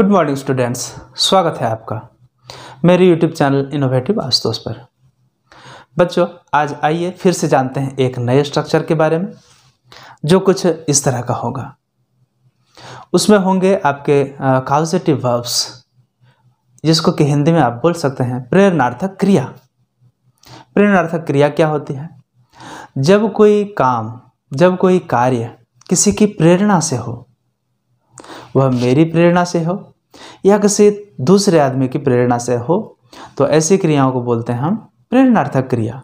Good morning students, स्वागत है आपका मेरे यूट्यूब चैनल इनोवेटिव आशुतोष पर। बच्चों, आज आइए फिर से जानते हैं एक नए स्ट्रक्चर के बारे में जो कुछ इस तरह का होगा। उसमें होंगे आपके कॉजेटिव वर्ब्स, जिसको कि हिंदी में आप बोल सकते हैं प्रेरणार्थक क्रिया। प्रेरणार्थक क्रिया क्या होती है? जब कोई काम, जब कोई कार्य किसी की प्रेरणा से हो, वह मेरी प्रेरणा से हो या किसी दूसरे आदमी की प्रेरणा से हो, तो ऐसी क्रियाओं को बोलते हैं हम प्रेरणार्थक क्रिया,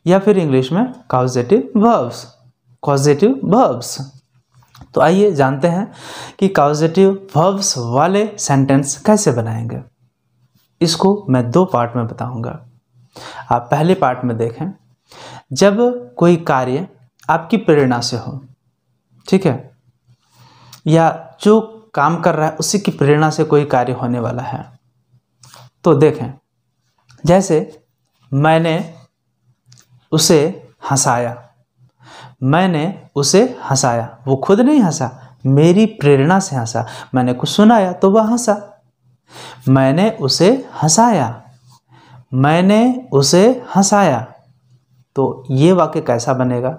या फिर इंग्लिश में कॉजेटिव वर्ब्स। Causative verbs. तो आइए जानते हैं कि कॉजेटिव वर्ब्स वाले सेंटेंस कैसे बनाएंगे। इसको मैं दो पार्ट में बताऊंगा। आप पहले पार्ट में देखें, जब कोई कार्य आपकी प्रेरणा से हो, ठीक है, या जो काम कर रहा है उसी की प्रेरणा से कोई कार्य होने वाला है, तो देखें, जैसे मैंने उसे हंसाया, मैंने उसे हंसाया, वो खुद नहीं हंसा, मेरी प्रेरणा से हंसा। मैंने कुछ सुनाया तो वह हंसा। मैंने उसे हंसाया, मैंने उसे हंसाया। तो ये वाक्य कैसा बनेगा?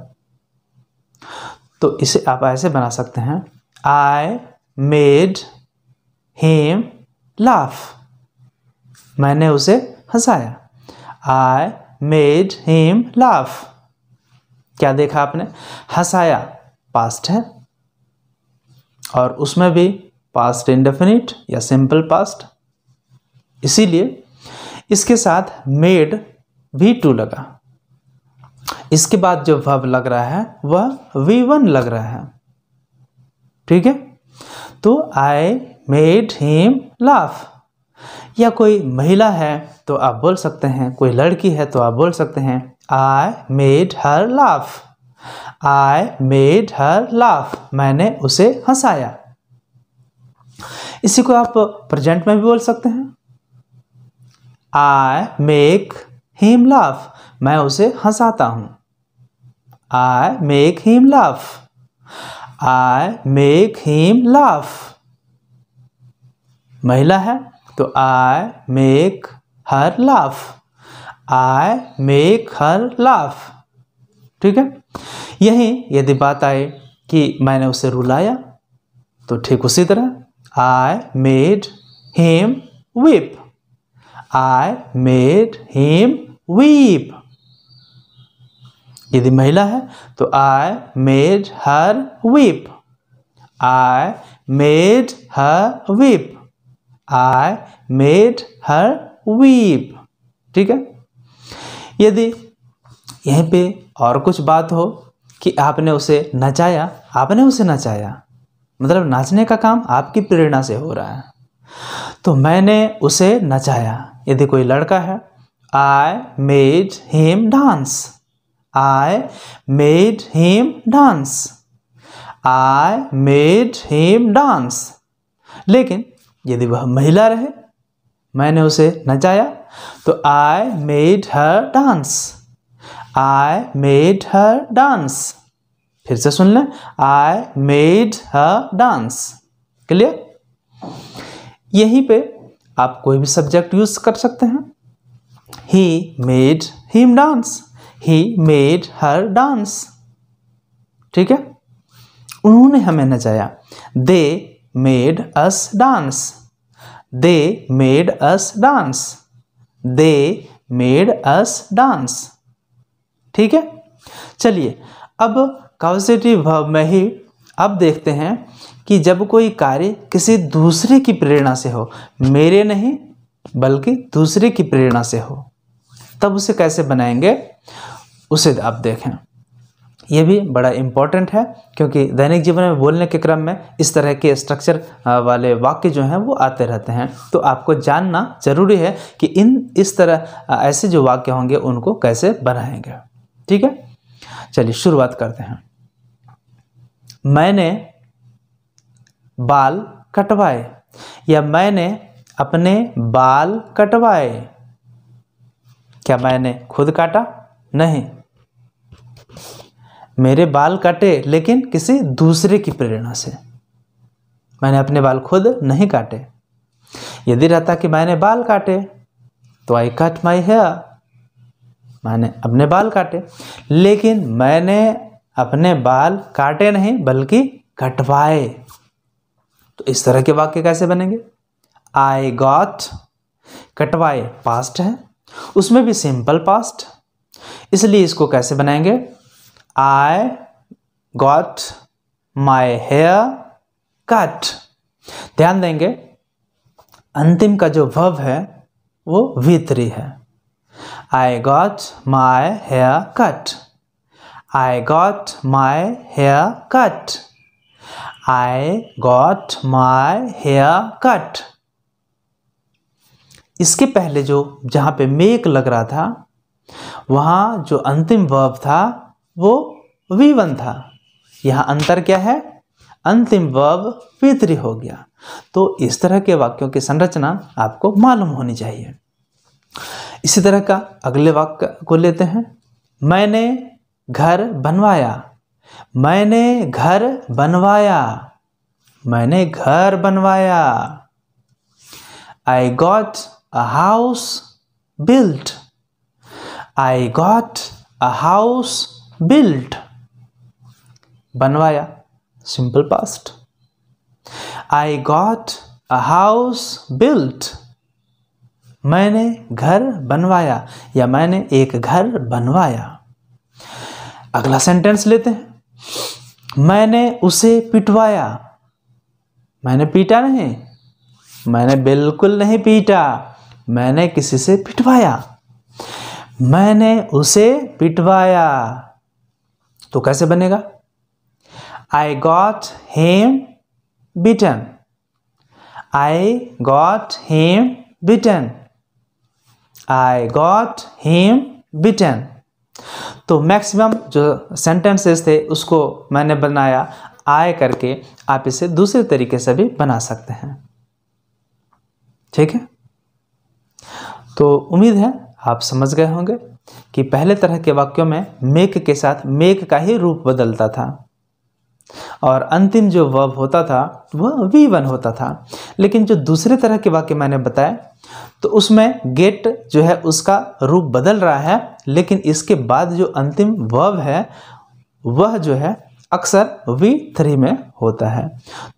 तो इसे आप ऐसे बना सकते हैं, I made him laugh। मैंने उसे हंसाया। I made him laugh। क्या देखा आपने? हंसाया पास्ट है और उसमें भी पास्ट इंडेफिनिट या सिंपल पास्ट, इसीलिए इसके साथ मेड भी टू लगा। इसके बाद जो वर्ब लग रहा है वह V1 लग रहा है, ठीक है। तो I made him laugh। या कोई महिला है तो आप बोल सकते हैं, कोई लड़की है तो आप बोल सकते हैं I made her laugh। I made her laugh। मैंने उसे हंसाया। इसी को आप प्रेजेंट में भी बोल सकते हैं, I make him laugh। मैं उसे हंसाता हूं। I make him laugh। I make him laugh। महिला है तो I make her laugh। I make her laugh। ठीक है। यही यदि बात आए कि मैंने उसे रुलाया, तो ठीक उसी तरह I made him weep। I made him weep। यदि महिला है तो I made her weep। I made her weep। I made her weep। ठीक है। यदि यहीं पे और कुछ बात हो कि आपने उसे नचाया, आपने उसे नचाया, मतलब नाचने का काम आपकी प्रेरणा से हो रहा है, तो मैंने उसे नचाया। यदि कोई लड़का है, I made him dance। I made him dance। I made him dance। लेकिन यदि वह महिला रहे, मैंने उसे नचाया, तो I made her dance। I made her dance। फिर से सुन लें, I made her dance। Clear? यहीं पे आप कोई भी सब्जेक्ट यूज कर सकते हैं। He made him dance। He made her dance। ठीक है। उन्होंने हमें नचाया। They made us dance। They made us dance। They made us dance। ठीक है। चलिए, अब कॉजेटिव वर्ब में ही अब देखते हैं कि जब कोई कार्य किसी दूसरे की प्रेरणा से हो, मेरे नहीं बल्कि दूसरे की प्रेरणा से हो, तब उसे कैसे बनाएंगे, उसे आप देखें। यह भी बड़ा इम्पोर्टेंट है, क्योंकि दैनिक जीवन में बोलने के क्रम में इस तरह के स्ट्रक्चर वाले वाक्य जो हैं वो आते रहते हैं। तो आपको जानना जरूरी है कि इस तरह ऐसे जो वाक्य होंगे उनको कैसे बनाएंगे। ठीक है। चलिए शुरुआत करते हैं। मैंने बाल कटवाए, या मैंने अपने बाल कटवाए। क्या मैंने खुद काटा? नहीं, मेरे बाल कटे लेकिन किसी दूसरे की प्रेरणा से। मैंने अपने बाल खुद नहीं काटे। यदि रहता कि मैंने बाल काटे तो आई कट माई हेयर, मैंने अपने बाल काटे। लेकिन मैंने अपने बाल काटे नहीं बल्कि कटवाए। तो इस तरह के वाक्य कैसे बनेंगे? आई गॉट, कटवाए पास्ट है, उसमें भी सिंपल पास्ट, इसलिए इसको कैसे बनाएंगे? I got my hair cut. ध्यान देंगे अंतिम का जो वर्ब है वो V3 है। I got my hair cut, I got my hair cut, I got my hair cut. इसके पहले जो जहाँ पे मेक लग रहा था वहाँ जो अंतिम वर्ब था वो V1 था। यहाँ अंतर क्या है? अंतिम वर्ब V3 हो गया। तो इस तरह के वाक्यों की संरचना आपको मालूम होनी चाहिए। इसी तरह का अगले वाक्य को लेते हैं। मैंने घर बनवाया, मैंने घर बनवाया, मैंने घर बनवाया। I got a house built, I got a house built. बनवाया simple past, I got a house built, मैंने घर बनवाया या मैंने एक घर बनवाया। अगला सेंटेंस लेते हैं। मैंने उसे पिटवाया, मैंने पीटा नहीं, मैंने बिल्कुल नहीं पीटा, मैंने किसी से पिटवाया। मैंने उसे पिटवाया तो कैसे बनेगा? I got him beaten, I got him beaten, I got him beaten. तो मैक्सिमम जो सेंटेंसेस थे उसको मैंने बनाया आए करके। आप इसे दूसरे तरीके से भी बना सकते हैं। ठीक है, तो उम्मीद है आप समझ गए होंगे कि पहले तरह के वाक्यों में मेक के साथ मेक का ही रूप बदलता था और अंतिम जो वर्ब होता था वह V1 होता था। लेकिन जो दूसरे तरह के वाक्य मैंने बताए तो उसमें गेट जो है उसका रूप बदल रहा है, लेकिन इसके बाद जो अंतिम वर्ब है वह जो है अक्सर V3 में होता है।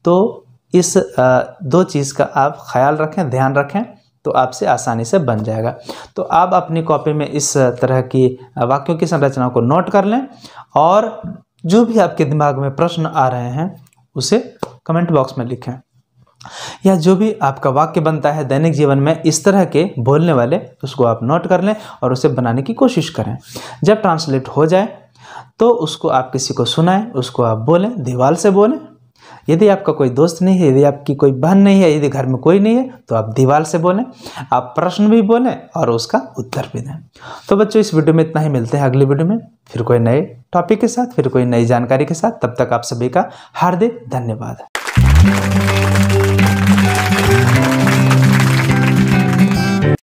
तो इस दो चीज़ का आप ख्याल रखें, ध्यान रखें, तो आपसे आसानी से बन जाएगा। तो आप अपनी कॉपी में इस तरह की वाक्यों की संरचना को नोट कर लें और जो भी आपके दिमाग में प्रश्न आ रहे हैं उसे कमेंट बॉक्स में लिखें, या जो भी आपका वाक्य बनता है दैनिक जीवन में इस तरह के बोलने वाले उसको आप नोट कर लें और उसे बनाने की कोशिश करें। जब ट्रांसलेट हो जाए तो उसको आप किसी को सुनाएं, उसको आप बोलें, दीवार से बोलें। यदि आपका कोई दोस्त नहीं है, यदि आपकी कोई बहन नहीं है, यदि घर में कोई नहीं है तो आप दीवार से बोलें, आप प्रश्न भी बोलें और उसका उत्तर भी दें। तो बच्चों इस वीडियो में इतना ही, मिलते हैं अगली वीडियो में फिर कोई नए टॉपिक के साथ, फिर कोई नई जानकारी के साथ। तब तक आप सभी का हार्दिक धन्यवाद।